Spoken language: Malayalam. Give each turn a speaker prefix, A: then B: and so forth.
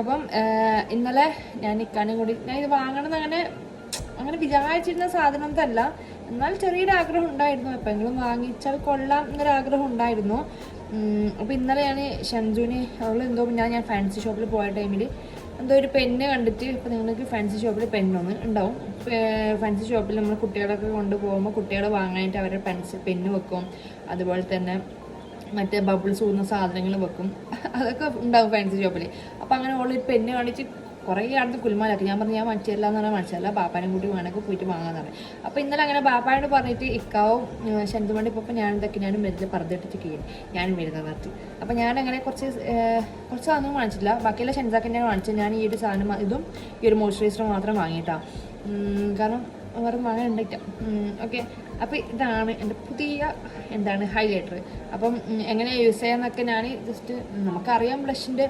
A: അപ്പം ഇന്നലെ ഞാൻ ഇക്കാനും കൂടി ഞാൻ ഇത് വാങ്ങണമെന്ന് അങ്ങനെ വിചാരിച്ചിരുന്ന സാധനമൊന്നല്ല. എന്നാൽ ചെറിയൊരു ആഗ്രഹം ഉണ്ടായിരുന്നു, എപ്പോഴെങ്കിലും വാങ്ങിച്ചാൽ കൊള്ളാം എന്നൊരാഗ്രഹം ഉണ്ടായിരുന്നു. അപ്പോൾ ഇന്നലെ ഞാൻ ഷംജുവിന് അവളെന്തോ ഞാൻ ഫാൻസി ഷോപ്പിൽ പോയ ടൈമിൽ എന്തോ ഒരു പെണ്ണ് കണ്ടിട്ട്, ഇപ്പോൾ നിങ്ങൾക്ക് ഫാൻസി ഷോപ്പിൽ പെണ്ണൊന്ന് ഉണ്ടാവും. ഫാൻസി ഷോപ്പിൽ നമ്മൾ കുട്ടികളൊക്കെ കൊണ്ടുപോകുമ്പോൾ കുട്ടികൾ വാങ്ങാനായിട്ട് അവരുടെ പെണ്ണ് വെക്കും, അതുപോലെ തന്നെ മറ്റേ ബബിൾസ് ഊന്ന സാധനങ്ങൾ വെക്കും, അതൊക്കെ ഉണ്ടാവും ഫാൻസി ഷോപ്പിൽ. അപ്പോൾ അങ്ങനെ ഓളൊരു പെണ്ണ് കാണിച്ച് കുറേ അടുത്ത് കുൽമാലാക്കി. ഞാൻ പറഞ്ഞു ഞാൻ മനസ്സില്ല എന്ന് പറഞ്ഞാൽ മനസ്സിലല്ല, ബാപ്പാനും കൂടി വേണമെങ്കിൽ പോയിട്ട് വാങ്ങാൻ പറഞ്ഞു. അപ്പോൾ ഇന്നലെ അങ്ങനെ ബാപ്പായോട് പറഞ്ഞിട്ട് ഇക്കാവും ഷെന്തുമണ്ടി ഇപ്പോൾ ഞാനും വരുന്നത് പറഞ്ഞിട്ട് കീഴും ഞാനും വരുന്നത് നിർത്തി. അപ്പോൾ ഞാനങ്ങനെ കുറച്ച് സാധനങ്ങൾ വാങ്ങിച്ചില്ല, ബാക്കിയുള്ള ഷെൻസാക്കിൻ്റെ വാങ്ങിച്ചത്. ഞാൻ ഈ ഒരു സാധനം ഇതും ഈ ഒരു മോയ്സ്ചറൈസറും മാത്രം വാങ്ങിയിട്ടാണ്, കാരണം വേറെ വാങ്ങാനുണ്ടായിട്ട. ഓക്കെ, അപ്പോൾ ഇതാണ് എൻ്റെ പുതിയ ഹൈലൈറ്റർ. അപ്പം എങ്ങനെ യൂസ് ചെയ്യാമെന്നൊക്കെ ഞാൻ ജസ്റ്റ് നമുക്കറിയാം ബ്ലഷിൻ്റെ